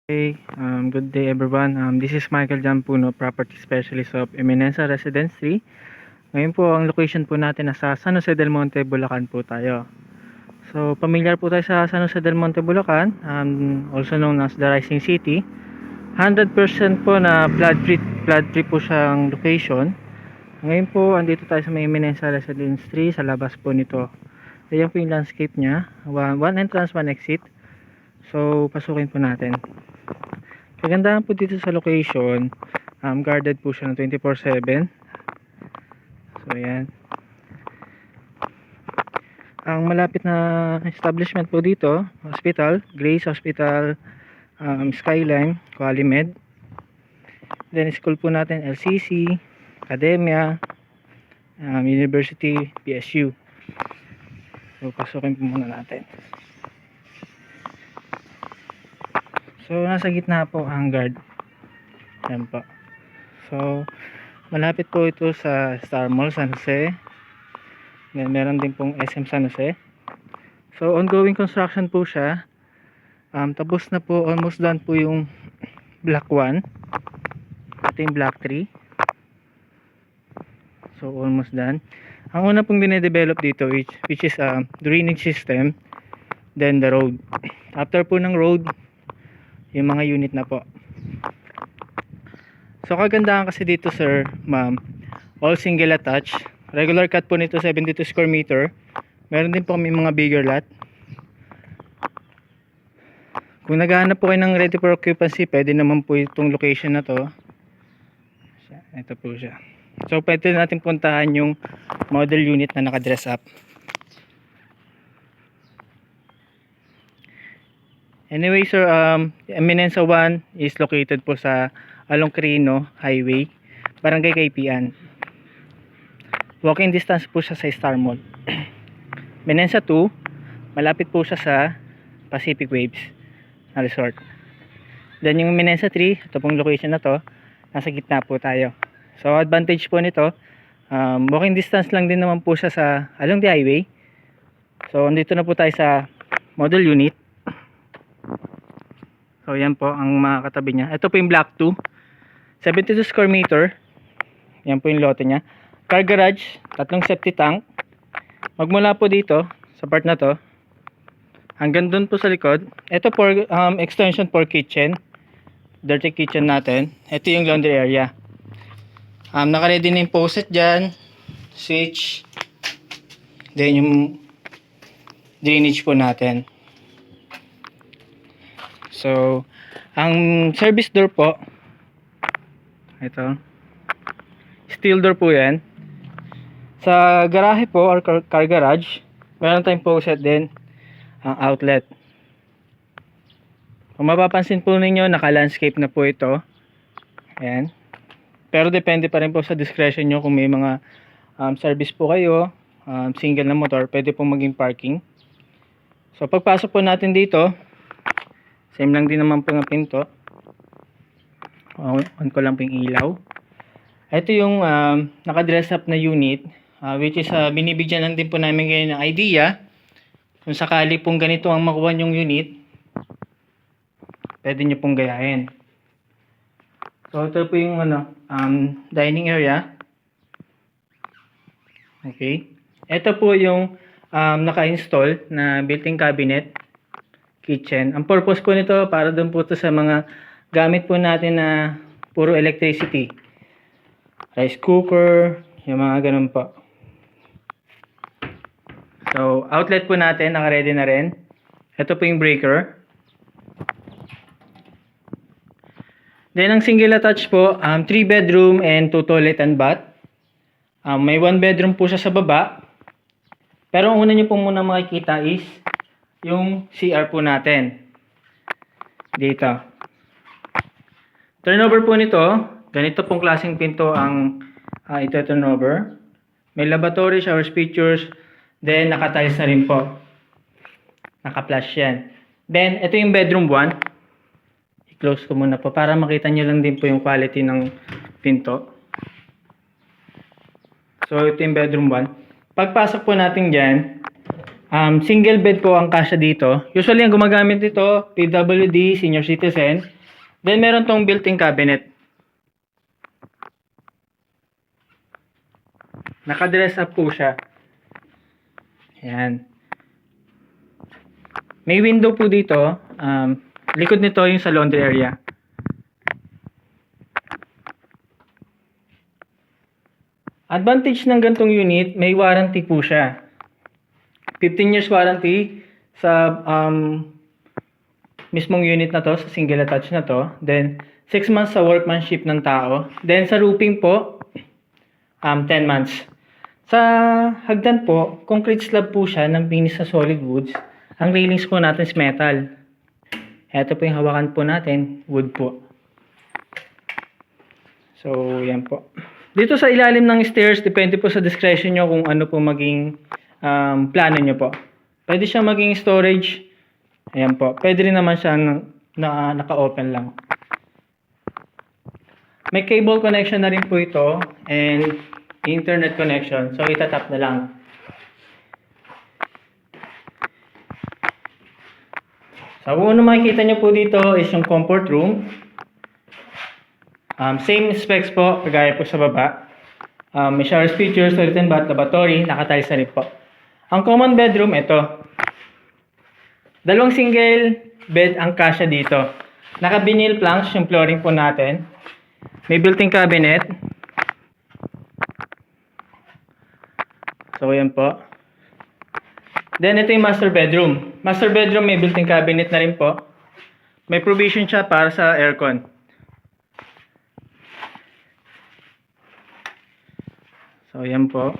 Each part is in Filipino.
Hey, good day everyone. This is Michael Jampuno, Property Specialist of Eminenza Residence 3. Ngayon po, ang location po natin nasa San Jose del Monte, Bulacan po tayo. So, familiar po tayo sa San Jose del Monte, Bulacan, also known as the Rising City. 100% po na flood-free po siyang location. Ngayon po, andito tayo sa may Eminenza Residence 3, sa labas po nito. Ayan po yung landscape niya. One entrance, one exit. So, pasukin po natin. Kagandahan po dito sa location, guarded po siya ng 24/7. So ayan. Ang malapit na establishment po dito, hospital, Grace Hospital, Skyline, Qualimed. Then school po natin, LCC, Academia, University, PSU. So pasukin po muna natin. So nasa gitna po ang guard. Yan po. So malapit po ito sa Star Mall San Jose. Then meron din pong SM San Jose. So ongoing construction po siya. Tapos na po, almost done po yung block 1. Ito yung block 3. So almost done. Ang una pong dinedevelop dito which is drainage system, then the road. After po ng road, yung mga unit na po. So kagandahan kasi dito sir, ma'am, all single attached. Regular cut po nito 72 square meter. Meron din po kami mga bigger lot. Kung naghahanap po kayo ng ready for occupancy, pwede naman po itong location na to. Ito po siya. So pwede natin puntahan yung model unit na naka-dress up. Anyway sir, Eminenza 1 is located po sa Along Quirino Highway, Barangay Kaipian. Walking distance po siya sa Star Mall. Eminenza 2, malapit po siya sa Pacific Waves na resort. Then yung Eminenza 3, ito pong location na to, nasa gitna po tayo. So advantage po nito, walking distance lang din naman po siya sa along the highway. So andito na po tayo sa model unit. So yan po ang mga katabi niya. Ito po yung block 2, 72 square meter. Yan po yung lote niya. Car garage, 3 septic tank. Magmula po dito sa part na to hanggang dun po sa likod. Ito po extension for kitchen, dirty kitchen natin. Ito yung laundry area. Naka-ready na yung faucet dyan, switch, then yung drainage po natin. So, ang service door po, ito, steel door po yan. Sa garahe po or car garage, meron tayong faucet din, ang outlet. Kung mapapansin po ninyo, naka-landscape na po ito. Ayan. Pero depende pa rin po sa discretion nyo kung may mga service po kayo, single na motor, pwede po maging parking. So, pagpasok po natin dito, same lang din naman po ng pinto. On ko lang po yung ilaw. Ito yung naka-dress up na unit, which is binibigyan lang din po namin kayo ng idea. Kung sakali pong ganito ang makuha yung unit, pwede nyo pong gayahin. So ito po yung dining area. Okay. Ito po yung naka-install na built-in cabinet kitchen. Ang purpose po nito para doon po to sa mga gamit po natin na puro electricity. Rice cooker, yung mga ganun po. So, outlet po natin, naka-ready na rin. Ito po yung breaker. Then, ang single attached po, 3 bedroom and 2 toilet and bath. May 1 bedroom po siya sa baba. Pero ang una nyo po muna makikita is yung CR po natin. Dito. Turnover po nito, ganito pong klaseng pinto ang ito turnover. May lavatory, showers, features, then naka-tiles na rin po. Naka-flush yan. Then, ito yung bedroom 1. I-close ko muna po para makita nyo lang din po yung quality ng pinto. So, ito yung bedroom 1. Pagpasok po natin dyan, single bed po ang kasya dito. Usually, ang gumagamit dito, PWD, senior citizen. Then meron tong built-in cabinet. Naka-dress up po siya. Ayan. May window po dito. Likod nito yung sa laundry area. Advantage ng gantong unit, may warranty po siya. 15 years warranty sa mismong unit na to, sa single attach na to. Then 6 months sa workmanship ng tao. Then sa roofing po, 10 months. Sa hagdan po, concrete slab po siya ng finish sa solid woods. Ang railings po natin is metal. Ito po yung hawakan po natin, wood po. So, yan po. Dito sa ilalim ng stairs, depende po sa discretion nyo kung ano po maging plano nyo po. Pwede siyang maging storage. Ayan po. Pwede rin naman siya naka-open lang. May cable connection na rin po ito and internet connection. So, itatap na lang. So, kung ano makikita nyo po dito is yung comfort room. Same specs po, kagaya po sa baba. May shower features, toilet and bath, lavatory, nakatiles na rin po. Ang common bedroom, ito. Dalawang single bed ang kasya dito. Naka-vinyl planks yung flooring po natin. May built-in cabinet. So, yan po. Then, ito yung master bedroom. Master bedroom, may built-in cabinet na rin po. May provision siya para sa aircon. So, yan po.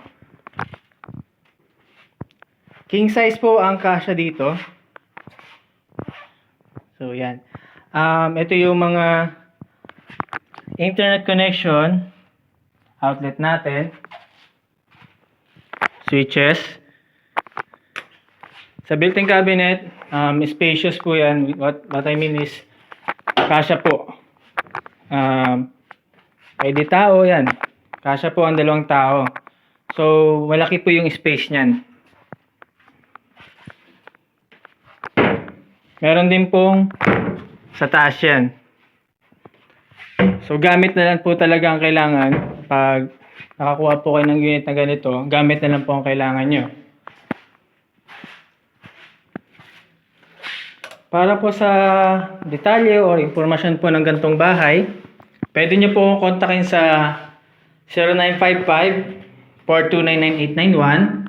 King size po ang kasya dito. So, yan. Ito yung mga internet connection outlet natin. Switches. Sa built-in cabinet, spacious po yan. What I mean is, kasya po. Pwede tao yan. Kasya po ang dalawang tao. So, malaki po yung space niyan. Meron din pong sa taas yan. So, gamit na lang po talaga ang kailangan. Pag nakakuha po kayo ng unit na ganito, gamit na lang po ang kailangan nyo. Para po sa detalye o impormasyon po ng gantong bahay, pwede nyo po kontakin sa 0955-429-9891,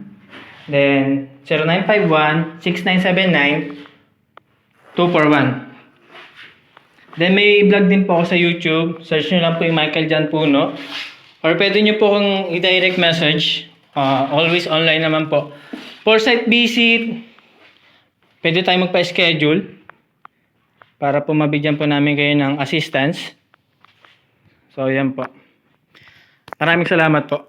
then 0951-6979-241. Then may vlog din po ako sa YouTube. Search nyo lang po yung Michael Jan Puno. Or pwede nyo po kung i-direct message. Always online naman po. For site visit, pwede tayo magpa-schedule para po mabigyan po namin kayo ng assistance. So, yan po. Maraming salamat po.